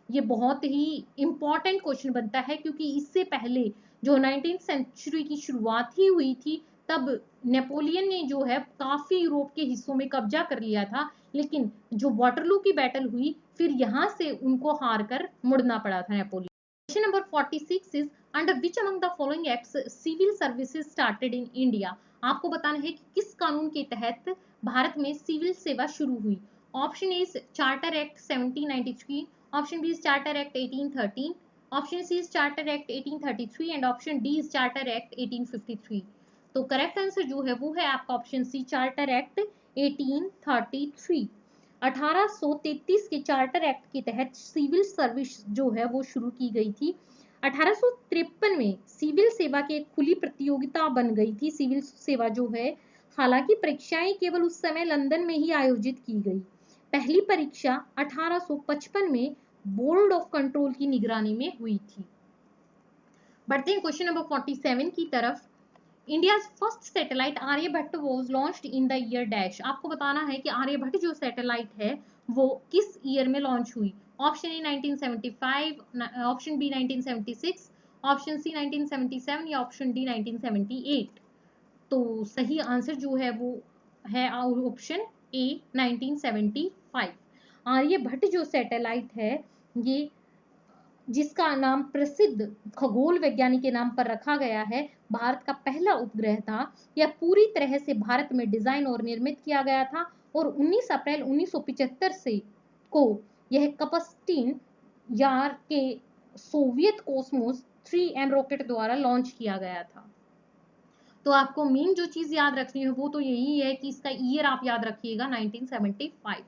ये बहुत ही इंपॉर्टेंट क्वेश्चन बनता है, क्योंकि इससे पहले जो 19th सेंचुरी की शुरुआत ही हुई थी तब नेपोलियन ने जो है काफी यूरोप के हिस्सों में कब्जा कर लिया था, लेकिन जो वाटरलू की बैटल हुई फिर यहाँ से उनको हार कर मुड़ना पड़ा था Napoleon. Question number 46 is under which among the following acts civil services started in India. आपको बताना है कि किस कानून के तहत भारत में सिविल सेवा शुरू हुई। Option is charter act 1793, option B is charter act 1813, option C is charter act 1833 and option D is charter act 1853। तो करेक्ट आंसर जो है वो है आपका ऑप्शन सी चार्टर एक्ट 1833। 1833 के चार्टर एक्ट के तहत सिविल सर्विस जो है वो शुरू की गई थी। 1853 में सिविल सेवा की एक खुली प्रतियोगिता बन गई थी सिविल सेवा जो है। हालांकि परीक्षाएं केवल उस समय लंदन में ही आयोजित की गई। पहली परीक्षा 1855 में बोर्ड ऑफ कंट्रोल की निगरानी में हुई थी। बढ़ते हैं क्वेश्चन नंबर 47 की तरफ। India first satellite Aryabhata was launched in the year dash. आपको बताना है कि आर्यभट्ट जो सैटेलाइट है वो किस ईयर में लॉन्च हुई। Option A 1975, option B 1976, option C 1977 या ऑप्शन डी 1978। तो सही आंसर जो है वो है ऑप्शन ए 1975। आर्यभट्ट जो सैटेलाइट है ये, जिसका नाम प्रसिद्ध खगोल वैज्ञानिक के नाम पर रखा गया है, भारत का पहला उपग्रह था। यह पूरी तरह से भारत में डिजाइन और निर्मित किया गया था और 19 अप्रैल 1975 से को यह कपस्टीन यार के सोवियत कोसमोस 3M रॉकेट द्वारा लॉन्च किया गया था। तो आपको मेन जो चीज याद रखनी है वो तो यही है कि इसका ईयर आप याद रखिएगा 1975।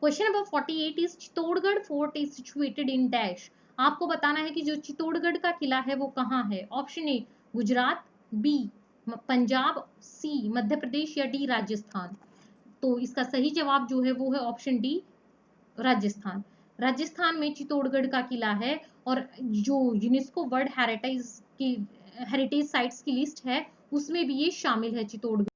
Question number 48 is Chittorgarh fort is situated in dash. आपको बताना है कि जो चित्तौड़गढ़ का किला है वो कहाँ है। Option A Gujarat, B Punjab, C Madhya Pradesh या डी राजस्थान। तो इसका सही जवाब जो है वो है ऑप्शन डी राजस्थान। राजस्थान में चित्तौड़गढ़ का किला है और जो यूनेस्को वर्ल्ड हेरिटेज साइट्स की लिस्ट है उसमें भी ये शामिल है Chittorgarh.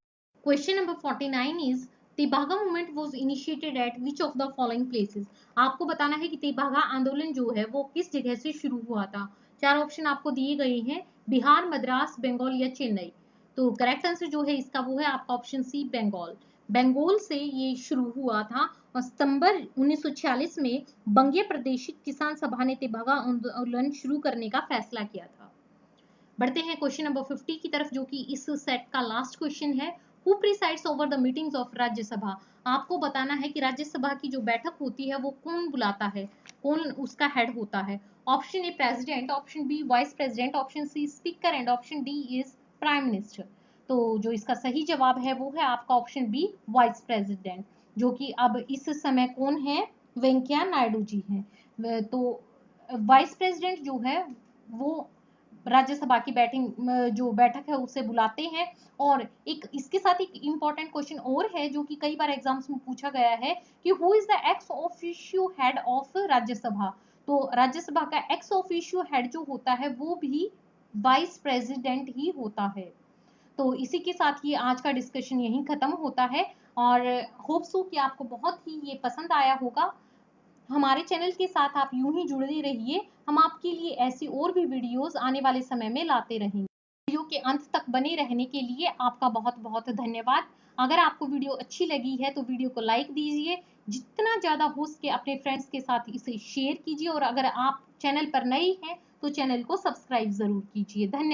Question number 49 is Tebhaga movement was initiated eight which of the following places. आपको बताना है कि तेभागा आंदोलन जो है वो किस जगह से शुरू हुआ था। चार ऑप्शन आपको दिए गए हैं, बिहार, मद्रास, बंगाल या चेन्नई। तो करेक्ट आंसर जो है इसका वो है आपका ऑप्शन सी बंगाल। बंगाल से ये शुरू हुआ था और सितंबर 1946 में बंगीय प्रादेशिक किसान सभा ने तेभागा आंदोलन शुरू करने का फैसला किया था। बढ़ते हैं क्वेश्चन नंबर 50 की तरफ, जो कि इस सेट का लास्ट क्वेश्चन है। Who presides over the meetings of Rajya Sabha. आपको बताना है कि राज्यसभा की जो बैठक होती है वो कौन बुलाता है, कौन उसका हेड होता है। Option A president, option B vice president, option C speaker and option D is prime minister. तो जो इसका सही जवाब है वो है आपका ऑप्शन बी वाइस प्रेसिडेंट, जो कि अब इस समय कौन है, वेंकैया नायडू जी हैं। तो वाइस प्रेसिडेंट जो है वो राज्यसभा की जो बैठक है उसे बुलाते हैं। और एक इसके साथ एक इंपॉर्टेंट क्वेश्चन और है जो कि कई बार एग्जाम्स में पूछा गया है कि who is the ex officio head of Rajya Sabha. तो राज्यसभा का एक्स ऑफिशियो हेड जो होता है वो भी वाइस प्रेसिडेंट ही होता है। तो इसी के साथ ये आज का डिस्कशन यहीं खत्म होता है और होप सो कि आपको बहुत ही ये पसंद आया होगा। हमारे चैनल के साथ आप यूं ही जुड़े रहिए, हम आपके लिए ऐसी और भी वीडियोस आने वाले समय में लाते रहेंगे। वीडियो के अंत तक बने रहने के लिए आपका बहुत बहुत धन्यवाद। अगर आपको वीडियो अच्छी लगी है तो वीडियो को लाइक दीजिए, जितना ज़्यादा हो सके अपने फ्रेंड्स के साथ इसे शेयर कीजिए और अगर आप चैनल पर नए हैं तो चैनल को सब्सक्राइब ज़रूर कीजिए। धन्यवाद।